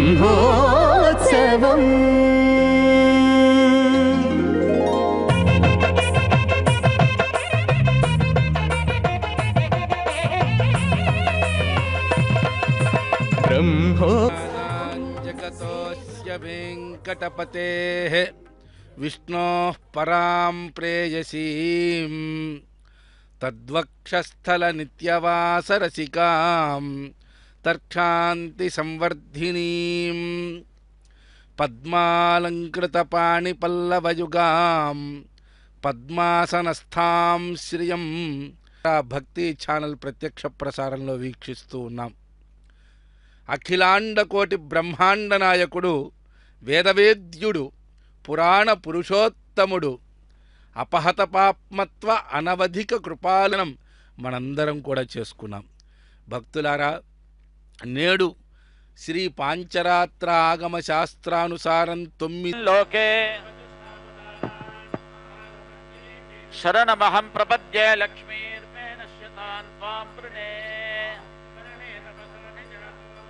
బ్రహ్మోత్సవం. జగతోస్య వెంకటపతేః విష్ణోః పరాం ప్రేయసీం తద్వక్షస్థల నిత్యవాసరసికాం తర్క్షాంతి సంవర్ధినీం పద్మాలంకృతపాణిపల్లవయుగాం పద్మాసనస్థాం శ్రియం. భక్తి ఛానల్ ప్రత్యక్ష ప్రసారంలో వీక్షిస్తూ ఉన్నాం. అఖిలాండ కోటి బ్రహ్మాండ నాయకుడు, వేదవేద్యుడు, పురాణ పురుషోత్తముడు, అపహత పాప్మత్వ అనవధిక కృపాలనం మనందరం కూడా చేసుకున్నాం. భక్తులారా, నేడు శ్రీ పాంచరాత్ర ఆగమ శాస్త్రానుసారం 9 లోకే శరణమహం ప్రపద్యే లక్ష్మీర్మేణ శతాన్ త్వాం వృణే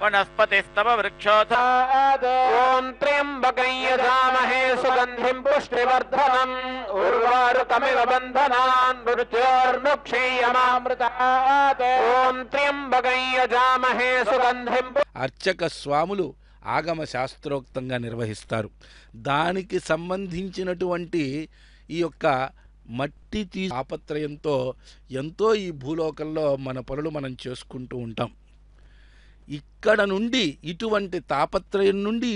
వనస్పతిస్తవ వృక్షోధాత్. ఓం త్ర్యంబకం యజామహే సుగంధిం పుష్టివర్ధనం ఉర్వారుకమివ బంధనాన్ మృత్యోర్ముక్షీయమామృతాత్. ఓం త్ర్యంబకం యజామహే సుగంధిం. అర్చక స్వాములు ఆగమ శాస్త్రోక్తంగా నిర్వహిస్తారు. దానికి సంబంధించినటువంటి ఈ యొక్క మట్టి తాపత్రయంతో ఎంతో ఈ భూలోకంలో మన పనులు మనం చేసుకుంటూ ఉంటాం. ఇక్కడ నుండి ఇటువంటి తాపత్రయం నుండి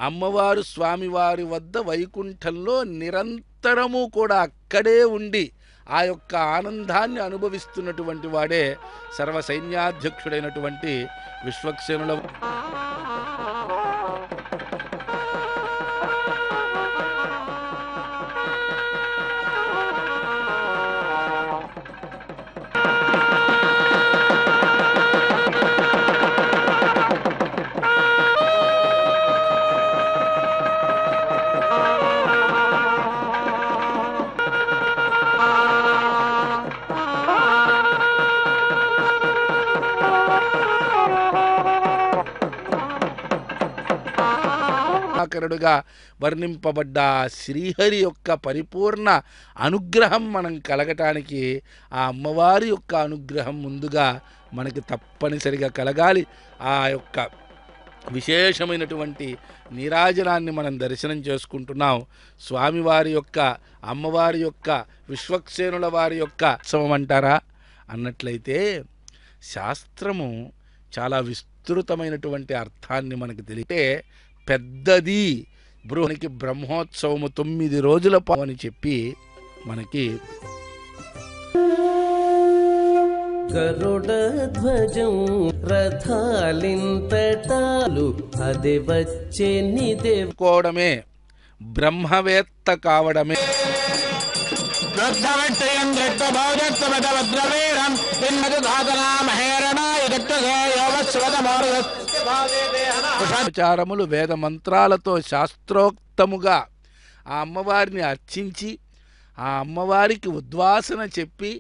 అమ్మవారు స్వామివారి వద్ద వైకుంఠంలో నిరంతరము కూడా అక్కడే ఉండి ఆ యొక్క ఆనందాన్ని అనుభవిస్తున్నటువంటి వాడే సర్వసైన్యాధ్యక్షుడైనటువంటి విశ్వక్సేనుల కరుడుగా వర్ణింపబడ్డ శ్రీహరి యొక్క పరిపూర్ణ అనుగ్రహం మనం కలగటానికి ఆ అమ్మవారి యొక్క అనుగ్రహం ముందుగా మనకి తప్పనిసరిగా కలగాలి. ఆ యొక్క విశేషమైనటువంటి నీరాజనాన్ని మనం దర్శనం చేసుకుంటున్నాం. స్వామివారి యొక్క, అమ్మవారి యొక్క, విశ్వక్సేనుల వారి యొక్క ఉత్సవం అంటారా అన్నట్లయితే శాస్త్రము చాలా విస్తృతమైనటువంటి అర్థాన్ని మనకు తెలియటే పెద్దది. బృహనికి బ్రహ్మోత్సవము 9 రోజుల అని చెప్పి మనకి గరుడ ధ్వజం రథాలింతటాలు అది వచ్చే కోవడమే, బ్రహ్మవేత్త కావడమే. ఉపచారములు వేద మంత్రాలతో శాస్త్రోక్తముగా ఆ అమ్మవారిని అర్చించి ఆ అమ్మవారికి ఉద్వాసన చెప్పి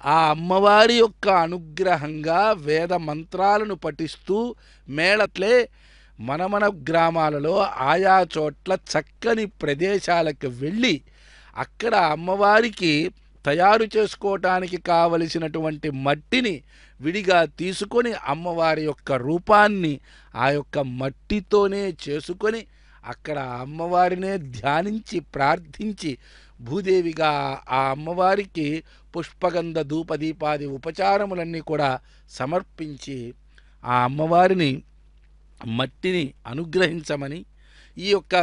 ఆ అమ్మవారి యొక్క అనుగ్రహంగా వేద మంత్రాలను పఠిస్తూ మేళట్లే మన గ్రామాలలో ఆయా చోట్ల చక్కని ప్రదేశాలకు వెళ్ళి అక్కడ అమ్మవారికి తయారు చేసుకోవటానికి కావలసినటువంటి మట్టిని విడిగా తీసుకొని అమ్మవారి యొక్క రూపాన్ని ఆ యొక్క మట్టితోనే చేసుకొని అక్కడ అమ్మవారినే ధ్యానించి ప్రార్థించి భూదేవిగా ఆ అమ్మవారికి పుష్పగంధ ధూపదీపాది ఉపచారములన్నీ కూడా సమర్పించి ఆ అమ్మవారిని మట్టిని అనుగ్రహించమని ఈ యొక్క